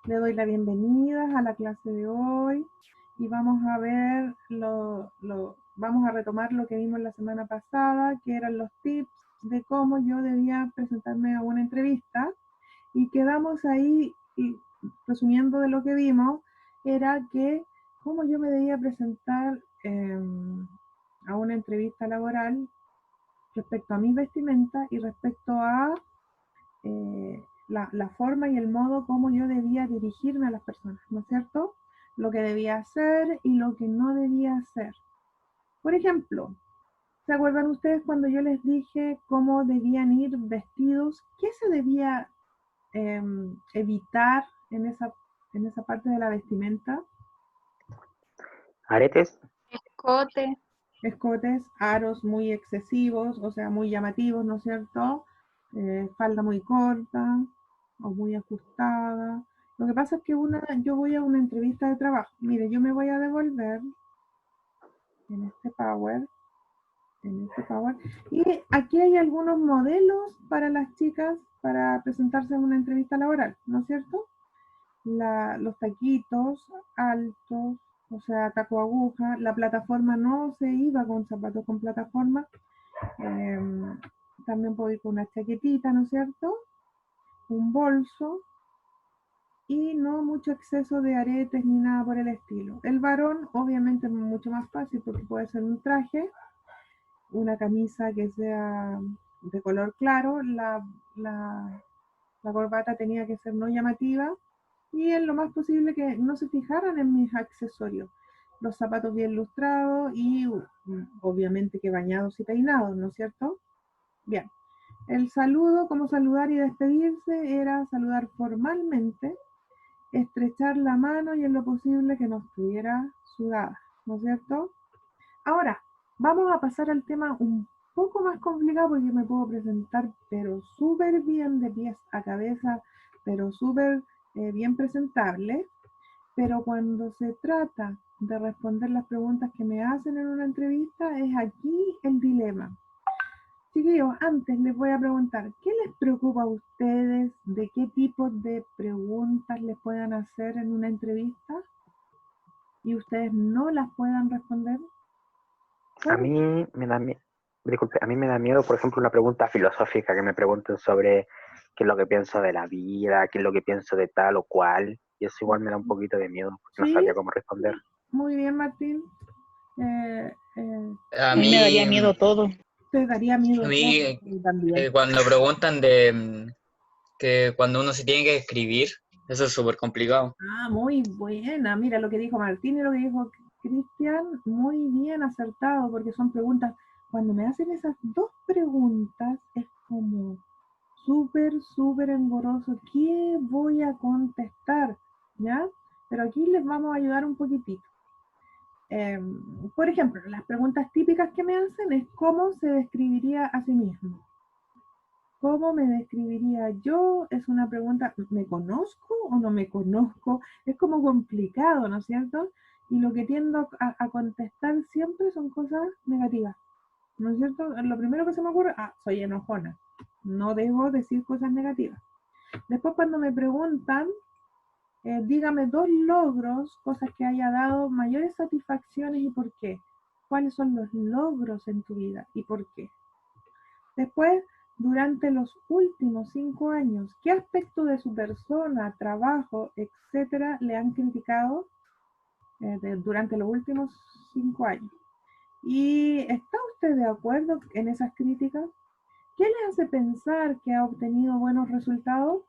Le doy la bienvenida a la clase de hoy y vamos a ver, vamos a retomar lo que vimos la semana pasada, que eran los tips de cómo yo debía presentarme a una entrevista y quedamos ahí, y resumiendo de lo que vimos, era que cómo yo me debía presentar a una entrevista laboral respecto a mi vestimenta y respecto a la forma y el modo como yo debía dirigirme a las personas, ¿no es cierto? Lo que debía hacer y lo que no debía hacer. Por ejemplo, ¿se acuerdan ustedes cuando yo les dije cómo debían ir vestidos? ¿Qué se debía evitar en esa parte de la vestimenta? Aretes, Escote, Escotes, aros muy excesivos, o sea, muy llamativos, ¿no es cierto? Falda muy corta o muy ajustada. Lo que pasa es que yo voy a una entrevista de trabajo. Mire, yo me voy a devolver en este Power, y aquí hay algunos modelos para las chicas para presentarse en una entrevista laboral, ¿no es cierto? Los taquitos altos, o sea, taco aguja, la plataforma no se iba con zapatos con plataforma, eh, también puedo ir con una chaquetita, ¿no es cierto? Un bolso y no mucho exceso de aretes ni nada por el estilo. El varón obviamente es mucho más fácil porque puede ser un traje, una camisa que sea de color claro, la corbata tenía que ser no llamativa y en lo más posible que no se fijaran en mis accesorios. Los zapatos bien lustrados y obviamente que bañados y peinados, ¿no es cierto? Bien. El saludo, como saludar y despedirse, era saludar formalmente, estrechar la mano y en lo posible que no estuviera sudada, ¿no es cierto? Ahora, vamos a pasar al tema un poco más complicado porque me puedo presentar, pero súper bien de pies a cabeza, pero súper bien presentable. Pero cuando se trata de responder las preguntas que me hacen en una entrevista, es aquí el dilema. Chiquillos, antes les voy a preguntar, ¿qué les preocupa a ustedes? ¿De qué tipo de preguntas les puedan hacer en una entrevista y ustedes no las puedan responder? a mí me da miedo, disculpe, a mí me da miedo, por ejemplo, una pregunta filosófica, que me pregunten sobre qué es lo que pienso de la vida, qué es lo que pienso de tal o cual, y eso igual me da un poquito de miedo, porque no Sí, sabría cómo responder. muy bien, Martín. Eh, a A mí me daría mí, miedo todo. te daría a miedo todo mí también. cuando preguntan de que cuando uno se tiene que escribir, eso es súper complicado. Ah, muy buena. Mira lo que dijo Martín y lo que dijo Cristian, muy bien acertado, porque son preguntas. Cuando me hacen esas dos preguntas, es como súper engorroso. ¿Qué voy a contestar? ¿Ya? Pero aquí les vamos a ayudar un poquitito. Eh, por ejemplo, las preguntas típicas que me hacen es cómo se describiría a sí mismo. ¿Cómo me describiría yo? Es una pregunta, ¿me conozco o no me conozco? Es como complicado, ¿no es cierto? Y lo que tiendo a contestar siempre son cosas negativas, ¿no es cierto? Lo primero que se me ocurre, soy enojona. No debo decir cosas negativas. Después cuando me preguntan, dígame dos logros, cosas que haya dado mayores satisfacciones y por qué. ¿Cuáles son los logros en tu vida y por qué? Después, durante los últimos 5 años, ¿qué aspecto de su persona, trabajo, etcétera, le han criticado durante los últimos 5 años? ¿Y está usted de acuerdo en esas críticas? ¿Qué le hace pensar que ha obtenido buenos resultados?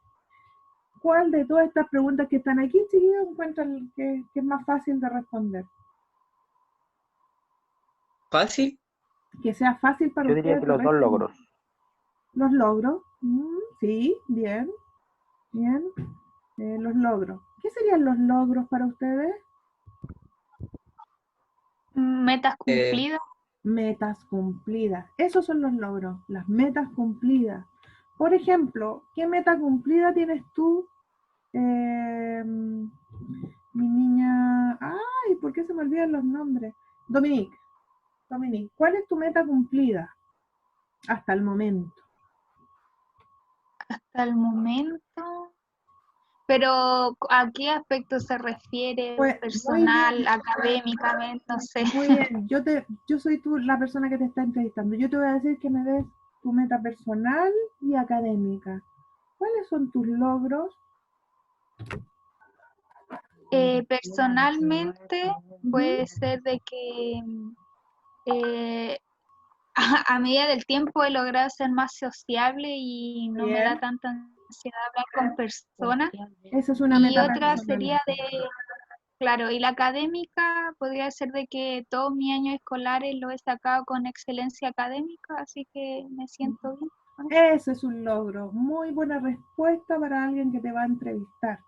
¿Cuál de todas estas preguntas que están aquí, chiquillos, encuentran que es más fácil de responder? ¿Fácil? Que sea fácil para Yo diría ustedes que de los dos responder. logros. Los logros, sí, bien, bien. Los logros. ¿Qué serían los logros para ustedes? Eh, Metas cumplidas. Metas cumplidas. Esos son los logros, las metas cumplidas. Por ejemplo, ¿qué meta cumplida tienes tú, mi niña? Ay, ¿por qué se me olvidan los nombres? Dominique, Dominique, ¿cuál es tu meta cumplida hasta el momento? Hasta el momento, Pero ¿a qué aspecto se refiere? Pues muy ¿Personal, bien, académicamente? No sé. muy bien. Yo soy tú la persona que te está entrevistando. Yo te voy a decir que me des tu meta personal y académica. ¿Cuáles son tus logros? Personalmente puede ser de que eh, a medida del tiempo he logrado ser más sociable y no me da Bien, tanta ansiedad hablar con personas. esa es una Y meta otra personal. sería claro, y la académica podría ser de que todos mis años escolares lo he sacado con excelencia académica, así que me siento bien. Ese es un logro. Muy buena respuesta para alguien que te va a entrevistar.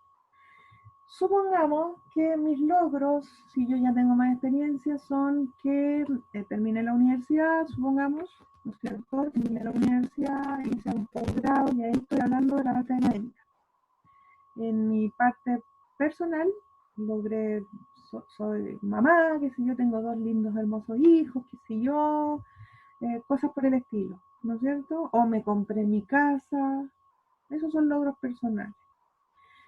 Supongamos que mis logros, si yo ya tengo más experiencia, son que terminé la universidad, supongamos, ¿no es cierto? Terminé la universidad, hice un posgrado y ahí estoy hablando de la parte académica. En mi parte personal, logré, soy mamá, que si yo tengo dos lindos, hermosos hijos, que si yo, cosas por el estilo, ¿no es cierto? O me compré mi casa, esos son logros personales.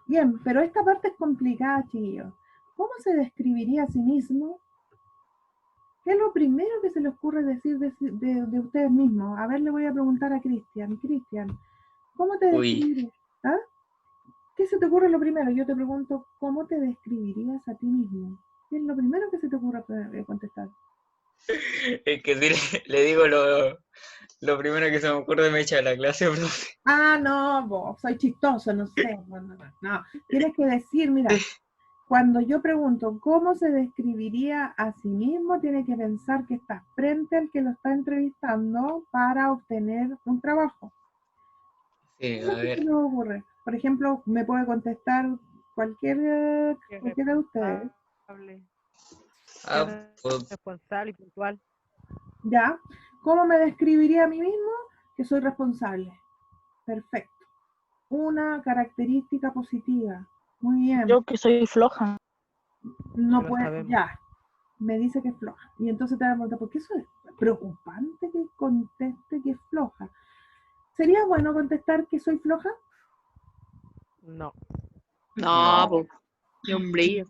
Bien, pero esta parte es complicada, chiquillos. ¿Cómo se describiría a sí mismo? ¿Qué es lo primero que se le ocurre decir de ustedes mismos? A ver, le voy a preguntar a Cristian. Cristian, ¿cómo te Uy, describirías? ¿Ah? ¿Qué se te ocurre lo primero? Yo te pregunto, ¿cómo te describirías a ti mismo? ¿Qué es lo primero que se te ocurre contestar? es que si le digo lo primero que se me ocurre me echa de la clase, profe. Ah, no, vos, soy chistoso, no sé. Bueno, no, no. Tienes que decir, mira, cuando yo pregunto cómo se describiría a sí mismo, tiene que pensar que está frente al que lo está entrevistando para obtener un trabajo. Sí, ¿Qué es a lo que se ver. les ocurre? Por ejemplo, me puede contestar cualquiera de ustedes. Responsable, que Ah, es pues, responsable y puntual. ¿Ya? ¿Cómo me describiría a mí mismo? Que soy responsable. Perfecto. Una característica positiva. Muy bien. Yo que soy floja. No Que lo puede, sabemos. ya. Me dice que es floja. Y entonces te das cuenta, ¿por qué eso es preocupante que conteste que es floja? ¿Sería bueno contestar que soy floja? No. No, no. pues, ni un brillo.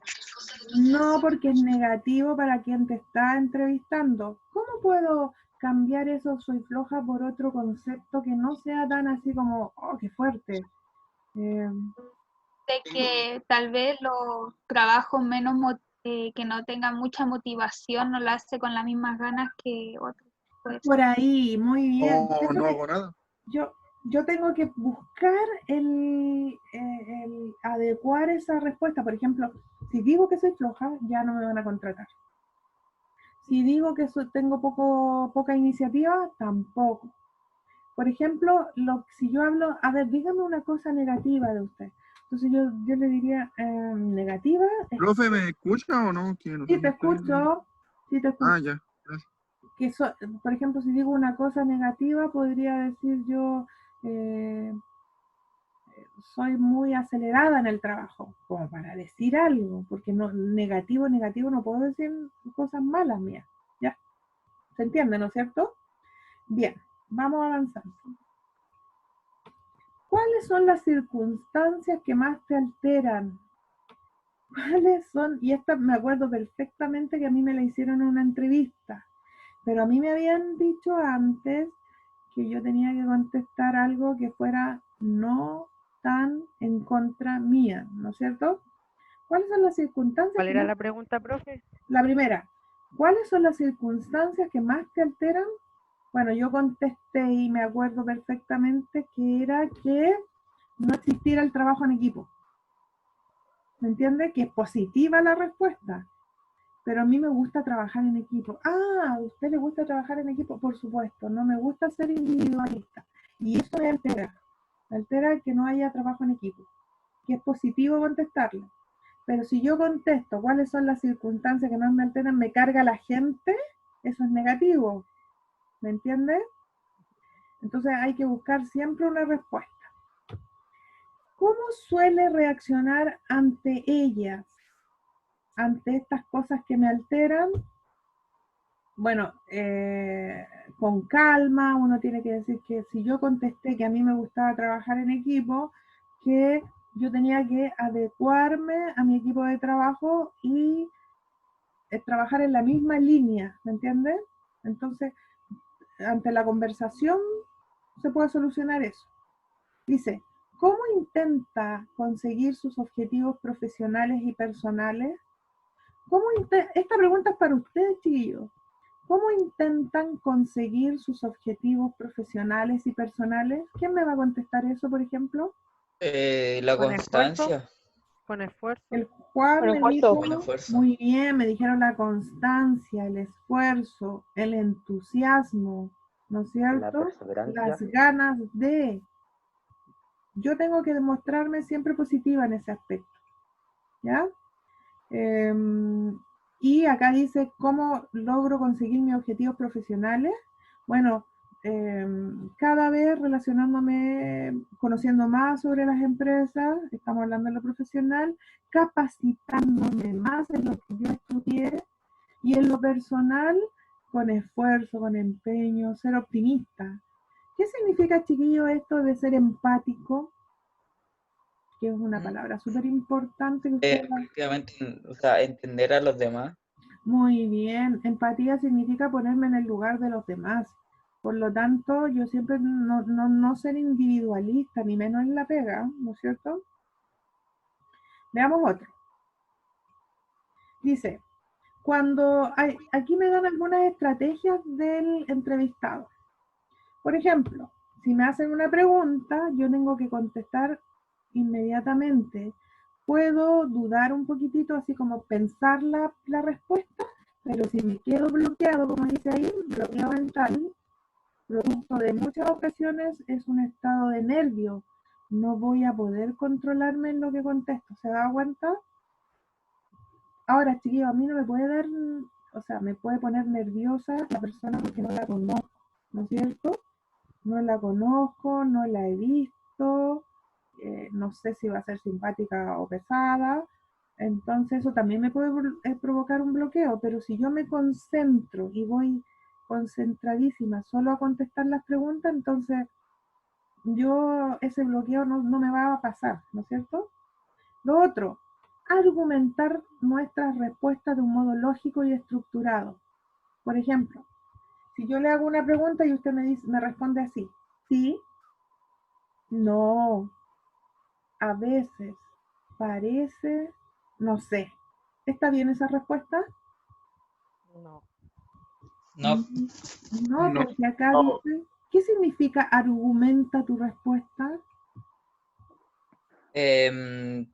No, porque es negativo para quien te está entrevistando. ¿Cómo puedo cambiar eso, soy floja, por otro concepto que no sea tan así como, oh, qué fuerte? Eh, De que tal vez los trabajos que no tengan mucha motivación no la hace con las mismas ganas que otros. Pues. por ahí, muy bien. O Eso no que hago nada. yo, yo tengo que buscar el adecuar esa respuesta. Por ejemplo, si digo que soy floja, ya no me van a contratar. Si digo que tengo poca iniciativa, tampoco. Por ejemplo, si yo hablo, a ver, dígame una cosa negativa de usted. Entonces yo le diría, negativa, ¿Profe, me escucha o no? Que no sé sí si te estoy bien. escucho, sí te escucho. Ah, ya. Gracias. Por ejemplo, si digo una cosa negativa, podría decir yo, eh, soy muy acelerada en el trabajo, como para decir algo, porque no, negativo, no puedo decir cosas malas mías. ¿Ya? ¿Se entiende, no es cierto? Bien, vamos avanzando. ¿Cuáles son las circunstancias que más te alteran? ¿Cuáles son? Y esta me acuerdo perfectamente que a mí me la hicieron en una entrevista, pero a mí me habían dicho antes que yo tenía que contestar algo que fuera no tan en contra mía, ¿no es cierto? ¿Cuáles son las circunstancias ¿Cuál que era más... la pregunta, profe? La primera, ¿cuáles son las circunstancias que más te alteran? Bueno, yo contesté y me acuerdo perfectamente que era que no existiera el trabajo en equipo. ¿Me entiende? Que es positiva la respuesta, pero a mí me gusta trabajar en equipo. Ah, ¿a usted le gusta trabajar en equipo? Por supuesto, no me gusta ser individualista. Y eso me altera que no haya trabajo en equipo, que es positivo contestarlo. Pero si yo contesto cuáles son las circunstancias que más me alteran, me carga la gente, eso es negativo. ¿Me entiende? Entonces hay que buscar siempre una respuesta. ¿Cómo suele reaccionar ante ellas? Ante estas cosas que me alteran, bueno, con calma, uno tiene que decir que si yo contesté que a mí me gustaba trabajar en equipo, que yo tenía que adecuarme a mi equipo de trabajo y trabajar en la misma línea, ¿me entiendes? Entonces, ante la conversación se puede solucionar eso. Dice, ¿cómo intenta conseguir sus objetivos profesionales y personales? Esta pregunta es para ustedes, chiquillos. ¿Cómo intentan conseguir sus objetivos profesionales y personales? ¿Quién me va a contestar eso, por ejemplo? La Con esfuerzo. constancia. Con esfuerzo. El Juan Con me esfuerzo. dijo, Con esfuerzo. muy bien, me dijeron la constancia, el esfuerzo, el entusiasmo, ¿no es La cierto? perseverancia. Las ganas de. Yo tengo que demostrarme siempre positiva en ese aspecto, ¿ya? Y acá dice, ¿cómo logro conseguir mis objetivos profesionales? Bueno, cada vez relacionándome, conociendo más sobre las empresas, estamos hablando de lo profesional, capacitándome más en lo que yo estudié y en lo personal, con esfuerzo, con empeño, ser optimista. ¿Qué significa, chiquillo, esto de ser empático? Que es una palabra súper importante que usted... Prácticamente, o sea, entender a los demás. Muy bien, empatía significa ponerme en el lugar de los demás. Por lo tanto, yo siempre no ser individualista, ni menos en la pega, ¿no es cierto? Veamos otro. Dice, aquí me dan algunas estrategias del entrevistado. Por ejemplo, si me hacen una pregunta, yo tengo que contestar inmediatamente. Puedo dudar un poquitito, así como pensar la respuesta, pero si me quedo bloqueado, como dice ahí, bloqueo mental, producto de muchas ocasiones es un estado de nervio. No voy a poder controlarme en lo que contesto. ¿Se da cuenta? Ahora, chiquillos, a mí no me puede dar, o sea, me puede poner nerviosa la persona porque no la conozco, ¿no es cierto? No la conozco, no la he visto, no sé si va a ser simpática o pesada, entonces eso también me puede provocar un bloqueo, pero si yo me concentro y voy concentradísima solo a contestar las preguntas, entonces ese bloqueo no me va a pasar, ¿no es cierto? Lo otro, argumentar nuestras respuestas de un modo lógico y estructurado. Por ejemplo, si yo le hago una pregunta y usted me responde así, sí, no, a veces, parece, no sé. ¿Está bien esa respuesta? No. No, No, No. porque acá dice, ¿qué significa argumenta tu respuesta? Darle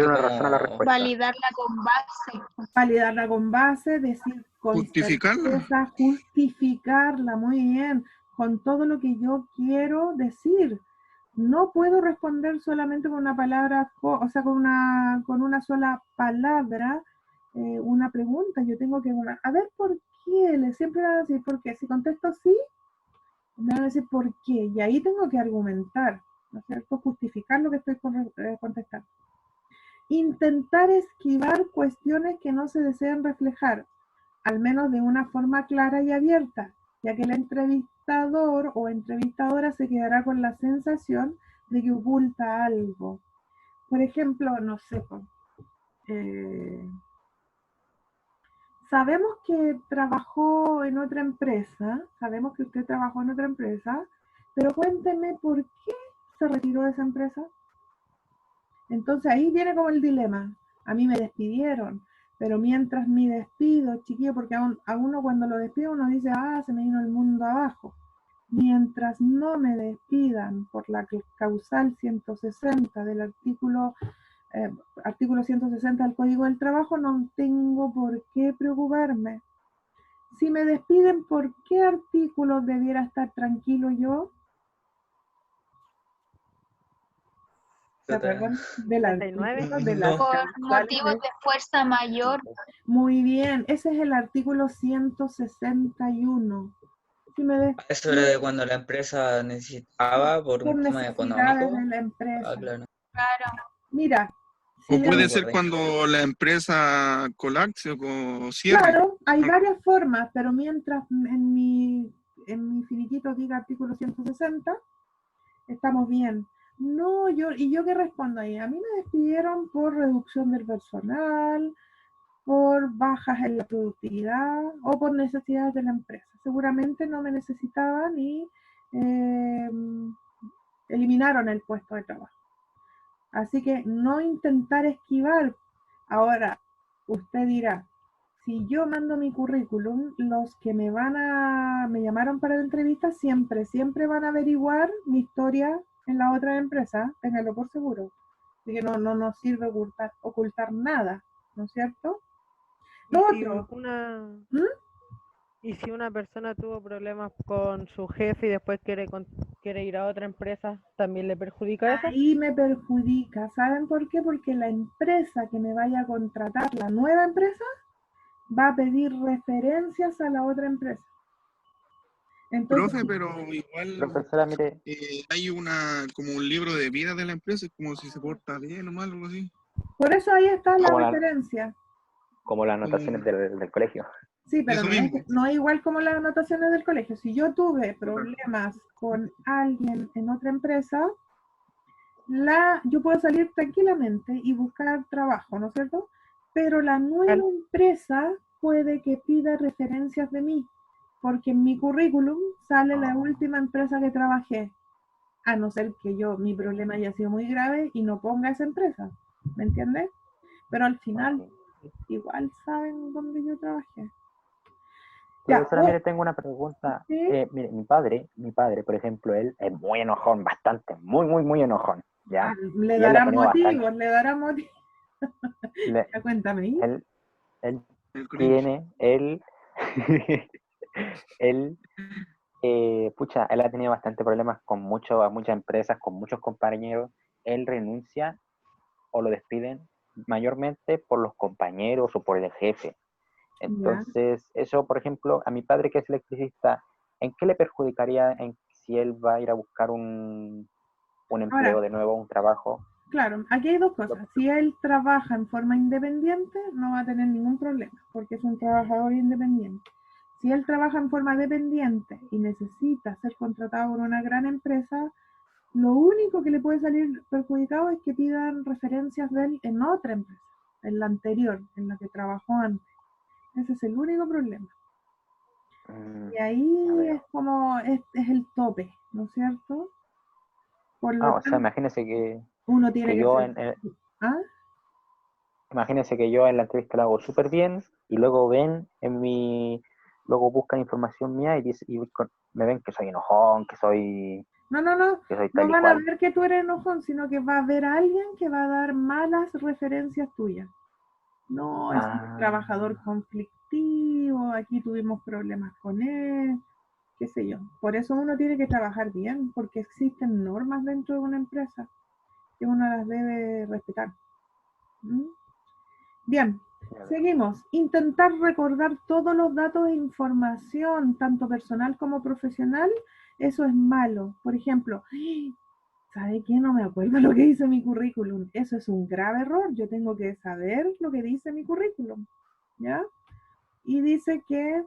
una razón a la respuesta. Validarla con base. Validarla con base, decir con Justificarla. certeza, justificarla, muy bien, con todo lo que yo quiero decir. No puedo responder solamente con una palabra, o sea, con una sola palabra, una pregunta. Yo tengo que, a ver, ¿por qué? Siempre van a decir, ¿por qué? Si contesto sí, me van a decir, ¿por qué? Y ahí tengo que argumentar, ¿no es cierto? Justificar lo que estoy contestando. Intentar esquivar cuestiones que no se desean reflejar, al menos de una forma clara y abierta, ya que el entrevistador o entrevistadora se quedará con la sensación de que oculta algo. Por ejemplo, no sé, sabemos que trabajó en otra empresa, sabemos que usted trabajó en otra empresa, pero cuénteme por qué se retiró de esa empresa. Entonces ahí viene como el dilema. A mí me despidieron, pero mientras mi despido, chiquillo, porque a uno cuando lo despide uno dice, se me vino el mundo abajo. Mientras no me despidan por la causal 160 del artículo 160 del Código del Trabajo, no tengo por qué preocuparme. Si me despiden, ¿por qué artículo debiera estar tranquilo yo? ¿Se acuerdan del artículo de las No. Por causales motivos de fuerza mayor. Muy bien, ese es el artículo 161. Si me Eso era de cuando la empresa necesitaba por un tema necesidades económico. de la empresa. Claro. Claro. Mira, O si puede la- ser cuando la empresa colapse o cierre. claro, hay varias formas, pero mientras en mi finiquito diga artículo 160, estamos bien. No, ¿y yo qué respondo ahí? A mí me despidieron por reducción del personal, por bajas en la productividad o por necesidades de la empresa. Seguramente no me necesitaban y eh, eliminaron el puesto de trabajo. Así que no intentar esquivar. Ahora, usted dirá, si yo mando mi currículum, los que me llamaron para la entrevista, siempre van a averiguar mi historia en la otra empresa, ténganlo por seguro. Así que no nos sirve ocultar nada, ¿no es cierto? Y Lo si otro, una, ¿Mm? y si una persona tuvo problemas con su jefe y después quiere ir a otra empresa, ¿también le perjudica eso? Ahí me perjudica. ¿Saben por qué? Porque la empresa que me vaya a contratar, la nueva empresa, va a pedir referencias a la otra empresa. Entonces, Profe, pero igual Profesora, mire, hay como un libro de vida de la empresa, es como si se porta bien o mal, algo así. por eso ahí está la como, referencia. como las anotaciones Como del colegio. Sí, pero eso mismo. no es igual como las anotaciones del colegio. Si yo tuve problemas con alguien en otra empresa, yo puedo salir tranquilamente y buscar trabajo, ¿no es cierto? Pero la nueva empresa puede que pida referencias de mí, porque en mi currículum sale la última empresa que trabajé, a no ser que mi problema haya sido muy grave y no ponga esa empresa, ¿me entiendes? Pero al final, igual saben dónde yo trabajé. Ya, Profesora, mire, tengo una pregunta. ¿sí? Mire, mi padre, por ejemplo, él es muy enojón, bastante, muy enojón, ¿ya? Le Y él ha dará tenido bastante, motivos, le dará motivos. le- Ya cuéntame ahí. él El cringe. tiene, él, pucha, él ha tenido bastante problemas con muchas empresas, con muchos compañeros. Él renuncia o lo despiden mayormente por los compañeros o por el jefe. Ya. Entonces, eso, por ejemplo, a mi padre que es electricista, ¿en qué le perjudicaría si él va a ir a buscar un Ahora, empleo de nuevo, un trabajo? claro, aquí hay dos cosas. Si él trabaja en forma independiente, no va a tener ningún problema, porque es un trabajador independiente. Si él trabaja en forma dependiente y necesita ser contratado por una gran empresa, lo único que le puede salir perjudicado es que pidan referencias de él en otra empresa, en la anterior, en la que trabajó antes. Ese es el único problema. Y Ya ahí es veo. como, es el tope, ¿no es cierto? Por lo O sea, tanto, imagínese uno tiene que que yo ser... ¿Ah? imagínese que yo en la entrevista lo hago súper bien y luego luego buscan información mía me ven que soy enojón, No, que soy no tal y van a cual. ver que tú eres enojón, sino que va a haber alguien que va a dar malas referencias tuyas. No, es un trabajador Ah, conflictivo, aquí tuvimos problemas con él, qué sé yo. Por eso uno tiene que trabajar bien, porque existen normas dentro de una empresa que uno las debe respetar. ¿Mm? Bien, ya veo. seguimos. Intentar recordar todos los datos e información, tanto personal como profesional, eso es malo. Por ejemplo, ¿sabe qué? No me acuerdo lo que dice mi currículum. Eso es un grave error. Yo tengo que saber lo que dice mi currículum, ¿ya? Y dice que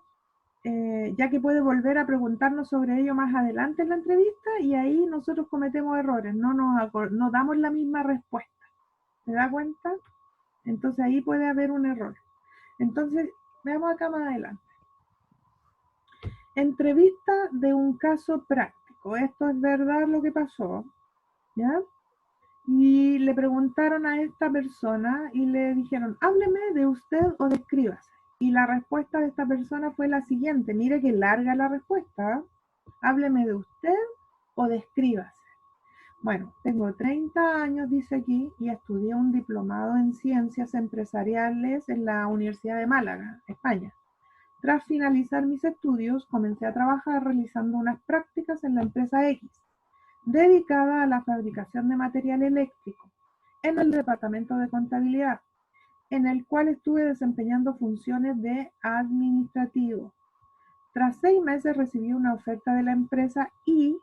ya que puede volver a preguntarnos sobre ello más adelante en la entrevista y ahí nosotros cometemos errores, no damos la misma respuesta. ¿Se da cuenta? Entonces ahí puede haber un error. Entonces, veamos acá más adelante. Entrevista de un caso práctico. Esto es verdad lo que pasó, ¿ya? Y le preguntaron a esta persona y le dijeron, hábleme de usted o descríbase. Y la respuesta de esta persona fue la siguiente. Mire que larga la respuesta. Hábleme de usted o descríbase. Bueno, tengo 30 años, dice aquí, y estudié un diplomado en ciencias empresariales en la Universidad de Málaga, España. Tras finalizar mis estudios, comencé a trabajar realizando unas prácticas en la empresa X, dedicada a la fabricación de material eléctrico, en el departamento de contabilidad, en el cual estuve desempeñando funciones de administrativo. Tras 6 meses recibí una oferta de la empresa Y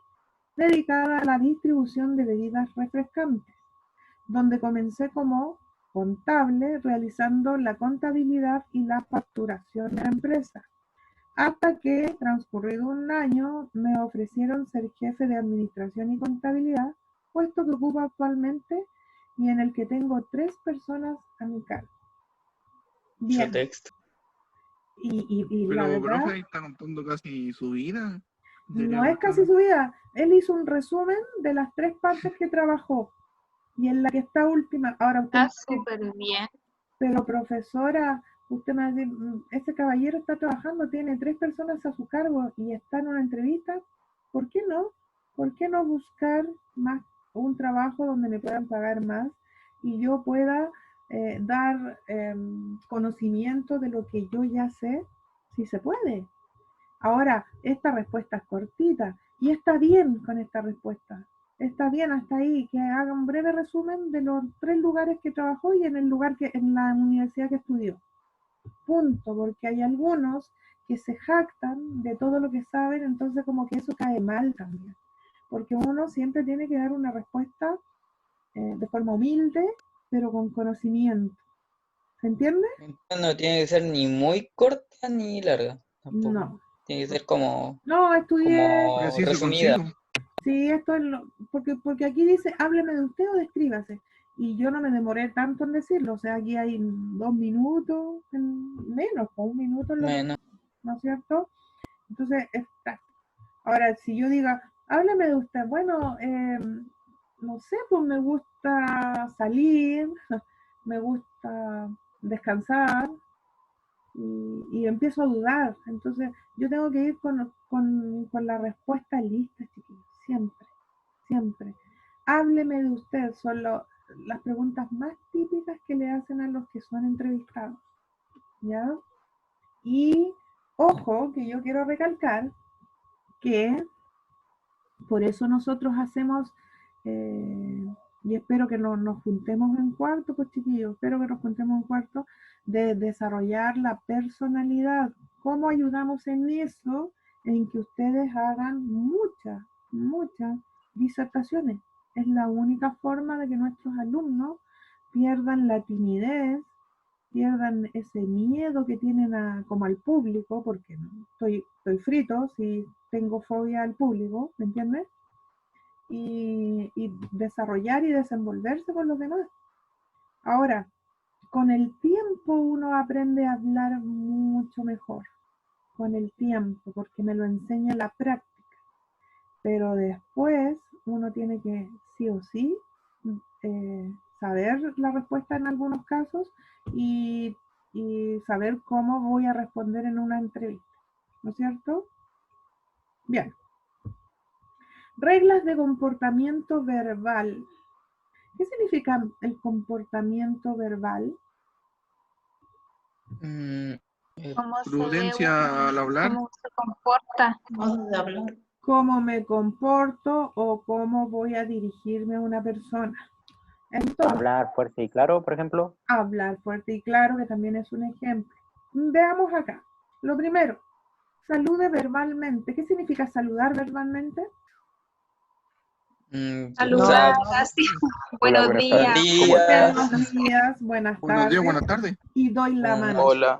dedicada a la distribución de bebidas refrescantes, donde comencé como contable realizando la contabilidad y la facturación de la empresa, hasta que, transcurrido un año, me ofrecieron ser jefe de administración y contabilidad puesto que ocupo actualmente y en el que tengo 3 personas a mi cargo. Yo Bien, texto. y la Pero, verdad, profe, ahí está contando casi su vida. no es casi su vida. Él hizo un resumen de las 3 partes que trabajó y en la que está última. Ahora usted me Está dice, súper bien. pero profesora, usted me va a decir, ese caballero está trabajando, tiene 3 personas a su cargo y está en una entrevista. ¿Por qué no? ¿Por qué no buscar más un trabajo donde me puedan pagar más y yo pueda dar conocimiento de lo que yo ya sé? Si se puede. Ahora, esta respuesta es cortita y está bien con esta respuesta. Está bien hasta ahí, que haga un breve resumen de los 3 lugares que trabajó y en el lugar que en la universidad que estudió. Punto, porque hay algunos que se jactan de todo lo que saben, entonces como que eso cae mal también. Porque uno siempre tiene que dar una respuesta de forma humilde, pero con conocimiento. ¿Se entiende? Entonces no tiene que ser ni muy corta ni larga, tampoco. No. Tiene que ser como No, estudié. como Preciso, resumida. conciso. Sí, esto es lo, porque aquí dice, hábleme de usted o descríbase. Y yo no me demoré tanto en decirlo, o sea, aquí hay 2 minutos, menos, o 1 minuto, Menos. ¿no es cierto? Entonces, ahora, si yo diga, hábleme de usted, bueno, no sé, pues me gusta salir, me gusta descansar, y empiezo a dudar. Entonces, yo tengo que ir con la respuesta lista, chiquillos, siempre, siempre. Hábleme de usted, son las preguntas más típicas que le hacen a los que son entrevistados, ¿ya? Y ojo, que yo quiero recalcar que por eso nosotros hacemos, y espero que nos juntemos en cuarto, pues chiquillos, espero que nos juntemos en cuarto, de desarrollar la personalidad. ¿Cómo ayudamos en eso? En que ustedes hagan muchas disertaciones. Es la única forma de que nuestros alumnos pierdan la timidez, pierdan ese miedo que tienen como al público, porque no, estoy frito si tengo fobia al público, ¿me entiendes? Y desarrollar y desenvolverse con los demás. Ahora, con el tiempo uno aprende a hablar mucho mejor, con el tiempo, porque me lo enseña la práctica. Pero después uno tiene que, sí o sí, saber la respuesta en algunos casos y, y saber cómo voy a responder en una entrevista, ¿no es cierto? Bien. Reglas de comportamiento verbal. ¿Qué significa el comportamiento verbal? Mm, Cómo se ve Prudencia al uno, hablar. cómo se comporta. Modo de hablar. ¿Cómo me comporto o cómo voy a dirigirme a una persona? Entonces, Hablar fuerte y claro, por ejemplo. hablar fuerte y claro, que también es un ejemplo. Veamos acá. Lo primero, salude verbalmente. ¿Qué significa saludar verbalmente? Saludar o sea, así. Hola, Buenos buenas días. tardes. Buenos días, buenas Buenos días, tardes. buenas tardes. Y doy la mano. hola.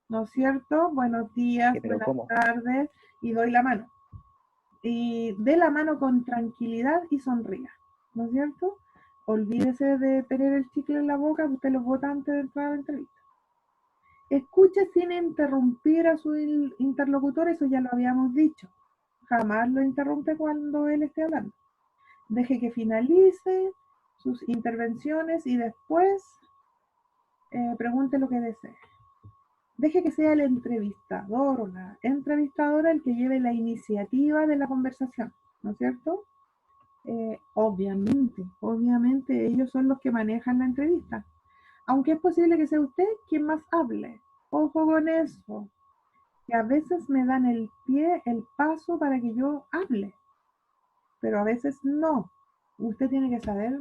¿No es cierto? Buenos días, Sí, pero buenas ¿cómo? tardes y doy la mano. Y dé la mano con tranquilidad y sonría, ¿no es cierto? Olvídese de tener el chicle en la boca, que usted lo bota antes de entrar a la entrevista. Escuche sin interrumpir a su interlocutor, eso ya lo habíamos dicho. Jamás lo interrumpe cuando él esté hablando. Deje que finalice sus intervenciones y después pregunte lo que desee. Deje que sea el entrevistador o la entrevistadora el que lleve la iniciativa de la conversación, ¿no es cierto? Obviamente ellos son los que manejan la entrevista, aunque es posible que sea usted quien más hable. Ojo con eso, que a veces me dan el pie, el paso para que yo hable, pero a veces no. Usted tiene que saber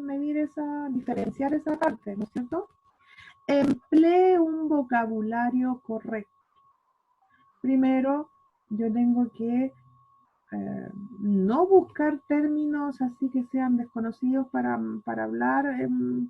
diferenciar esa parte, ¿no es cierto? Emplee un vocabulario correcto. Primero, yo tengo que no buscar términos así que sean desconocidos para hablar,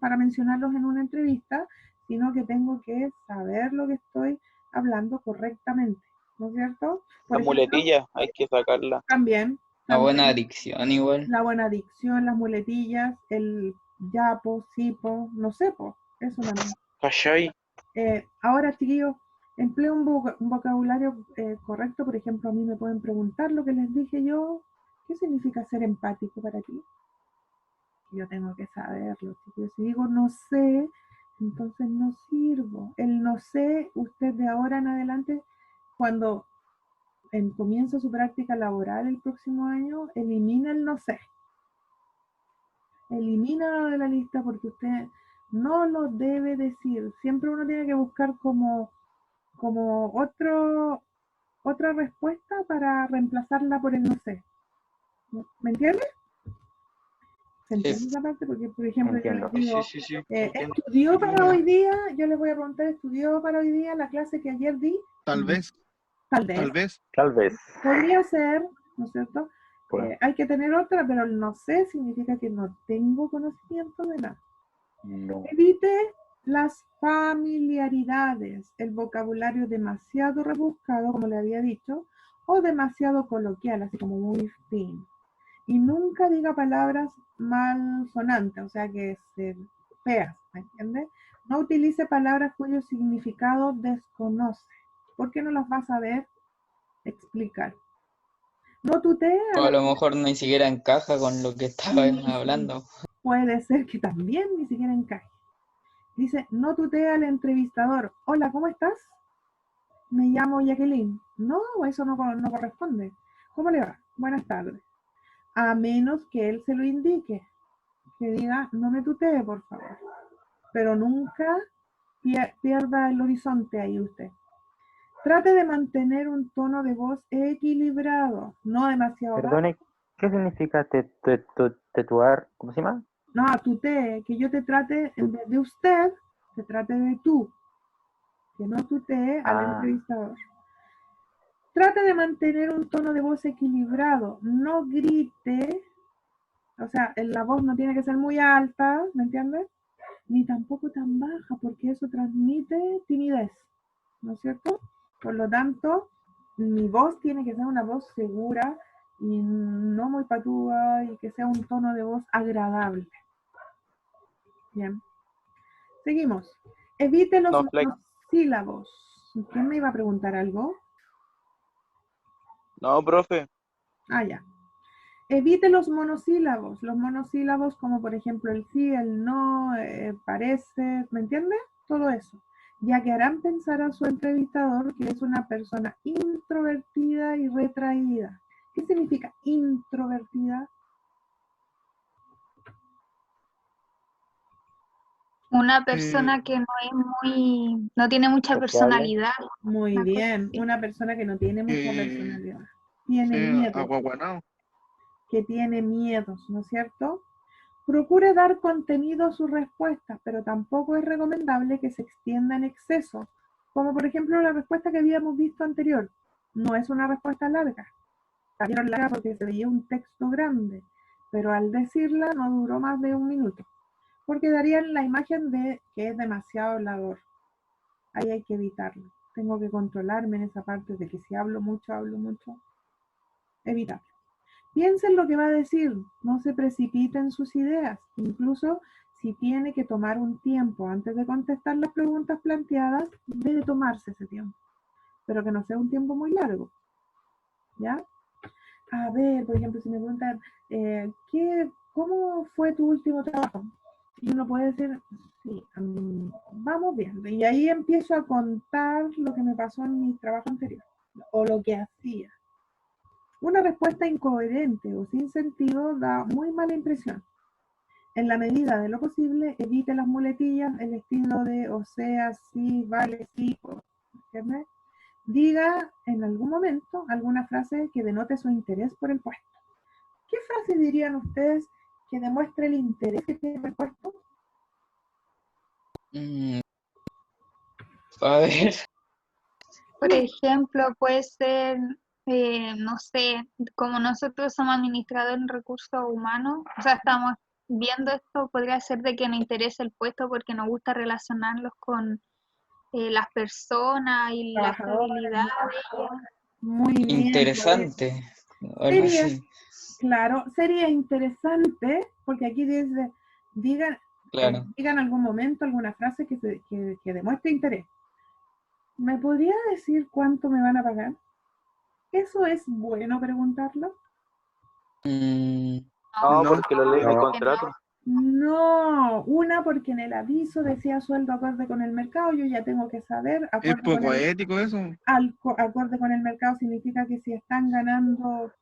para mencionarlos en una entrevista, sino que tengo que saber lo que estoy hablando correctamente, ¿no es cierto? Por La ejemplo, muletilla hay que sacarla. también, Una buena También adicción igual. la buena dicción, las muletillas, el yapo, sipo, no sé, po, eso también. ¿Cachai? Ahora, chiquillos, empleo un vocabulario correcto. Por ejemplo, a mí me pueden preguntar lo que les dije yo. ¿Qué significa ser empático para ti? Yo tengo que saberlo, chicos. Si digo no sé, entonces no sirvo. El no sé, usted de ahora en adelante, cuando comienza su práctica laboral el próximo año, elimina el no sé. Elimínalo de la lista porque usted no lo debe decir. Siempre uno tiene que buscar como otra respuesta para reemplazarla por el no sé. ¿Me entiendes? ¿Se entiende Sí. esa parte? Porque, por ejemplo, yo les Entiendo. digo, Sí, entiendo. ¿estudió para hoy día? Yo les voy a preguntar, ¿estudió para hoy día la clase que ayer di? Tal vez, Tal tal vez. vez. Tal vez. Podría ser, ¿no es cierto? Pues, Hay que tener otra, pero el no sé significa que no tengo conocimiento de nada. no. Evite las familiaridades, el vocabulario demasiado rebuscado, como le había dicho, o demasiado coloquial, así como muy fino. Y nunca diga palabras malsonantes, o sea, que se feas, ¿me entiendes? No utilice palabras cuyo significado desconoce, porque no las vas a saber explicar. No tutee a O a la... lo mejor ni siquiera encaja con lo que estaba Sí, hablando. puede ser que también ni siquiera encaje. Dice, no tutee al entrevistador. Hola, ¿cómo estás? Me llamo Jacqueline. No, eso no corresponde. ¿Cómo le va? Buenas tardes. A menos que él se lo indique. Que diga, no me tutee, por favor. Pero nunca pierda el horizonte ahí usted. Trate de mantener un tono de voz equilibrado, no demasiado bajo. Perdone, ¿qué significa tetuar? ¿Cómo se llama? No, tutee, que yo te trate, en vez de usted, te trate de tú. Que no tutee al entrevistador. Trate de mantener un tono de voz equilibrado, no grite, o sea, la voz no tiene que ser muy alta, ¿me entiendes? Ni tampoco tan baja, porque eso transmite timidez, ¿no es cierto? Por lo tanto, mi voz tiene que ser una voz segura y no muy patúa y que sea un tono de voz agradable. Bien. Seguimos. Evite los monosílabos. ¿Quién me iba a preguntar algo? No, profe. Ah, ya. Evite los monosílabos. Los monosílabos como por ejemplo el sí, el no, parece, ¿me entiende? Todo eso. Ya que harán pensar a su entrevistador que es una persona introvertida y retraída. ¿Qué significa introvertida? Una persona que no es muy, no tiene mucha Sociable. personalidad. Muy Una cosa bien, así. una persona que no tiene mucha personalidad. Tiene Sí, miedo, aguaguanao. que tiene miedos, ¿no es cierto? Procure dar contenido a sus respuestas, pero tampoco es recomendable que se extienda en exceso, como por ejemplo la respuesta que habíamos visto anterior. No es una respuesta larga, la vieron larga porque se veía un texto grande, pero al decirla no duró más de 1 minuto, porque darían la imagen de que es demasiado hablador. Ahí hay que evitarlo. Tengo que controlarme en esa parte de que si hablo mucho, evitarlo. Piensa en lo que va a decir, no se precipite en sus ideas, incluso si tiene que tomar un tiempo antes de contestar las preguntas planteadas, debe tomarse ese tiempo, pero que no sea un tiempo muy largo, ¿ya? A ver, por ejemplo, si me preguntan, ¿cómo fue tu último trabajo? Y uno puede decir, sí, vamos viendo, y ahí empiezo a contar lo que me pasó en mi trabajo anterior, o lo que hacía. Una respuesta incoherente o sin sentido da muy mala impresión. En la medida de lo posible, evite las muletillas, el estilo de o sea, sí, vale, sí, ¿entiendes? Diga en algún momento alguna frase que denote su interés por el puesto. ¿Qué frase dirían ustedes que demuestre el interés que tiene por el puesto? A ver, Por ejemplo, puede ser, no sé, como nosotros somos administradores en recursos humanos, o sea, estamos viendo esto, podría ser de que nos interese el puesto porque nos gusta relacionarlos con las personas y la Trabajadores. estabilidad de ellas. Muy bien. interesante. Algo Sería, así. Claro, sería interesante, porque aquí dice, digan, Claro. digan algún momento, alguna frase que demuestre interés. ¿Me podría decir cuánto me van a pagar? ¿Eso es bueno preguntarlo? Mm, No, No. porque lo leí en el No. contrato. No, una porque en el aviso decía sueldo acorde con el mercado, yo ya tengo que saber, Es acorde con poco el, ético eso. acorde con el mercado significa que si están ganando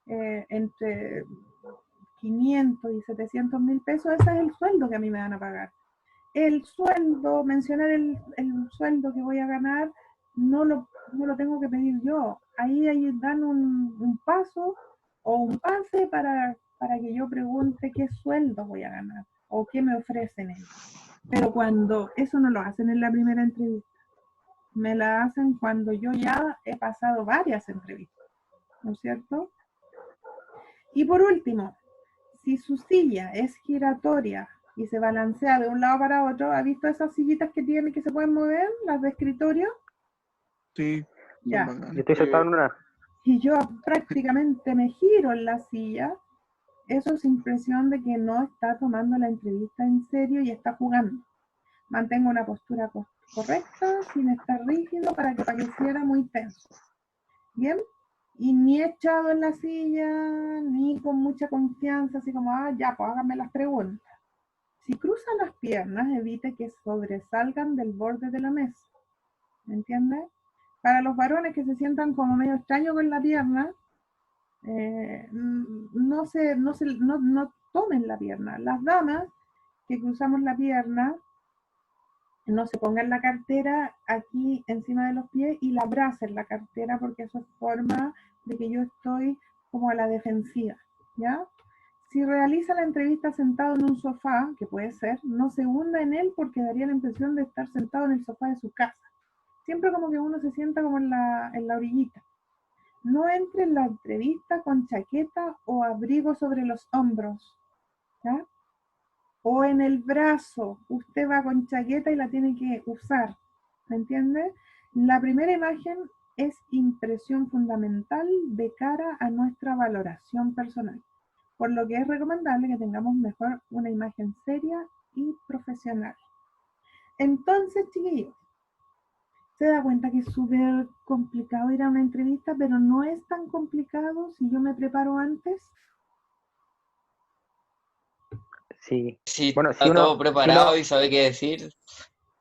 entre 500 y 700 mil pesos, ese es el sueldo que a mí me van a pagar. El sueldo, mencionar el sueldo que voy a ganar, no lo tengo que pedir yo. Ahí dan un paso o un pase para que yo pregunte qué sueldo voy a ganar o qué me ofrecen ellos. Pero cuando eso no lo hacen en la primera entrevista, me la hacen cuando yo ya he pasado varias entrevistas, ¿no es cierto? Y por último, si su silla es giratoria y se balancea de un lado para otro, ¿ha visto esas sillitas que tiene que se pueden mover, las de escritorio? Sí, son Ya. Yo bacanas. estoy sentado en una. Si yo prácticamente me giro en la silla, eso es impresión de que no está tomando la entrevista en serio y está jugando. Mantengo una postura correcta, sin estar rígido, para que pareciera muy tenso. ¿Bien? Y ni echado en la silla, ni con mucha confianza, así como, ya, pues háganme las preguntas. Si cruzan las piernas, evite que sobresalgan del borde de la mesa. ¿Me entiendes? Para los varones que se sientan como medio extraños con la pierna, no tomen la pierna. Las damas que cruzamos la pierna, no se pongan la cartera aquí encima de los pies y la abracen la cartera, porque eso es forma de que yo estoy como a la defensiva, ¿ya? Si realiza la entrevista sentado en un sofá, que puede ser, no se hunda en él porque daría la impresión de estar sentado en el sofá de su casa. Siempre como que uno se sienta como en la orillita. No entre en la entrevista con chaqueta o abrigo sobre los hombros, ¿ya? O en el brazo. Usted va con chaqueta y la tiene que usar, ¿me entiende? La primera imagen es impresión fundamental de cara a nuestra valoración personal, por lo que es recomendable que tengamos mejor una imagen seria y profesional. Entonces, chiquillos, se da cuenta que es súper complicado ir a una entrevista, pero no es tan complicado si yo me preparo antes. Sí. si Bueno, está todo preparado y sabe qué decir.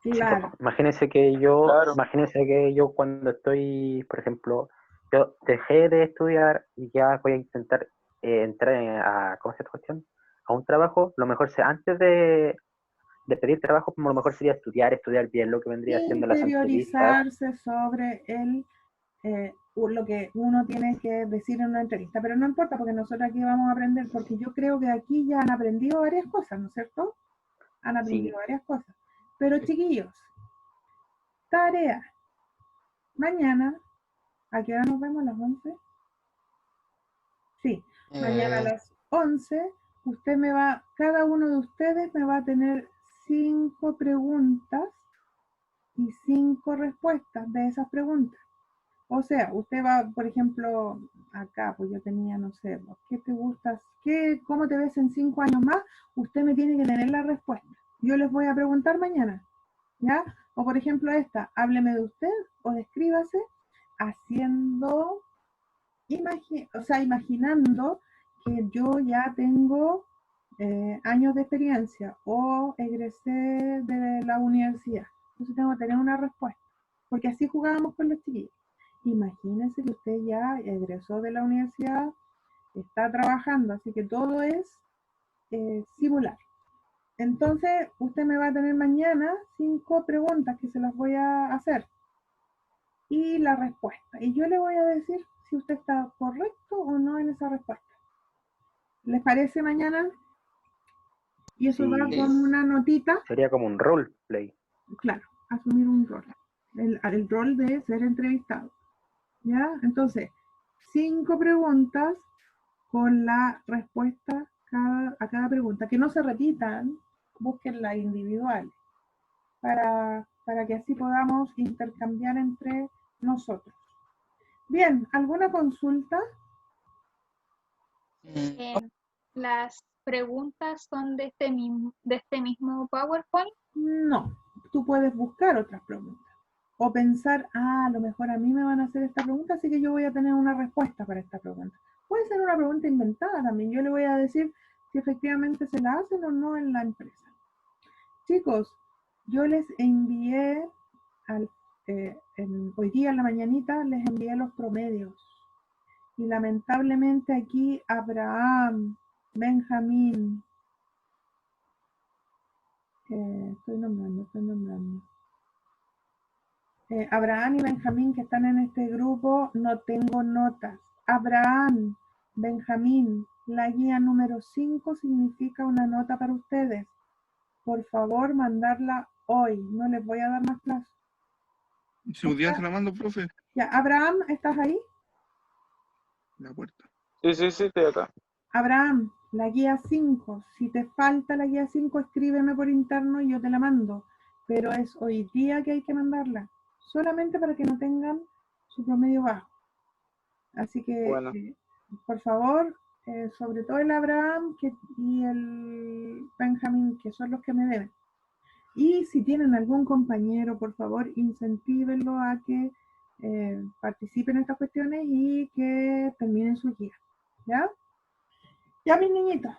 Claro. Imagínense Claro. que yo cuando estoy, por ejemplo, yo dejé de estudiar y ya voy a intentar entrar a, ¿cómo se llama esta cuestión? A un trabajo, lo mejor sea, antes de pedir trabajo, como lo mejor sería estudiar bien lo que vendría siendo las entrevistas. Interiorizarse sobre lo que uno tiene que decir en una entrevista, pero no importa porque nosotros aquí vamos a aprender, porque yo creo que aquí ya han aprendido varias cosas, ¿no es cierto? Han aprendido Sí. varias cosas. Pero chiquillos, tarea. Mañana, ¿a qué hora nos vemos? ¿A las 11? Sí, mañana a las 11, cada uno de ustedes me va a tener 5 preguntas y 5 respuestas de esas preguntas. O sea, usted va, por ejemplo, acá, pues yo tenía, no sé, ¿qué te gusta? ¿Cómo te ves en 5 años más? Usted me tiene que tener la respuesta. Yo les voy a preguntar mañana, ¿ya? O por ejemplo esta, hábleme de usted o descríbase haciendo, imaginando que yo ya tengo años de experiencia o egresé de la universidad. Entonces tengo que tener una respuesta, porque así jugábamos con los chiquillos. Imagínense que usted ya egresó de la universidad, está trabajando, así que todo es simular. Entonces, usted me va a tener mañana 5 preguntas que se las voy a hacer y la respuesta. Y yo le voy a decir si usted está correcto o no en esa respuesta. ¿Les parece mañana? Y eso va Sí, con una notita, sería como un roleplay. claro, asumir un rol. El rol de ser entrevistado. ¿Ya? Entonces, 5 preguntas con la respuesta a cada pregunta. Que no se repitan, búsquenla individual para que así podamos intercambiar entre nosotros. Bien, ¿alguna consulta? Las preguntas son de este mismo PowerPoint. No, tú puedes buscar otras preguntas. O pensar, a lo mejor a mí me van a hacer esta pregunta, así que yo voy a tener una respuesta para esta pregunta. Puede ser una pregunta inventada también. Yo le voy a decir si efectivamente se la hacen o no en la empresa. Chicos, yo les envié, hoy día en la mañanita, les envié los promedios. Y lamentablemente aquí Abraham, Benjamín, estoy nombrando. Abraham y Benjamín que están en este grupo, no tengo notas. Abraham, Benjamín, la guía número 5 significa una nota para ustedes. Por favor, mandarla hoy. No les voy a dar más plazo. Si un día se la mando, profe, Ya, Abraham, ¿estás ahí? la puerta. Sí, estoy acá. Abraham, la guía 5. Si te falta la guía 5, escríbeme por interno y yo te la mando. Pero es hoy día que hay que mandarla. Solamente para que no tengan su promedio bajo. Así que, Bueno. por favor, sobre todo el Abraham y el Benjamín, que son los que me deben. Y si tienen algún compañero, por favor, incentívenlo a que participen en estas cuestiones y que terminen su guía. ¿Ya? Ya, mis niñitos,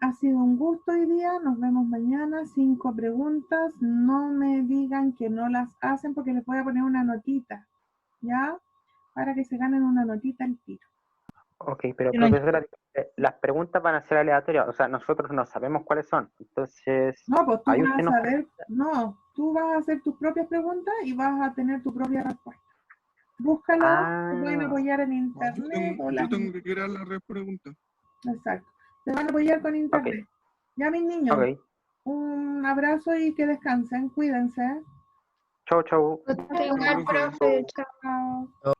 ha sido un gusto hoy día. Nos vemos mañana. 5 preguntas. No me digan que no las hacen porque les voy a poner una notita. ¿Ya? Para que se ganen una notita al tiro. Ok, pero profesora, las preguntas van a ser aleatorias, o sea, nosotros no sabemos cuáles son, entonces, No, pues tú ahí vas usted a nos... saber, no, tú vas a hacer tus propias preguntas y vas a tener tu propia respuesta. Búscala, te pueden Ah, apoyar en Yo internet o las... tengo que crear la pregunta. Exacto, te van a apoyar con internet. Ya, mis niños, ok. un abrazo y que descansen, cuídense. Chau, chau. Igual, profe, chao. Chao.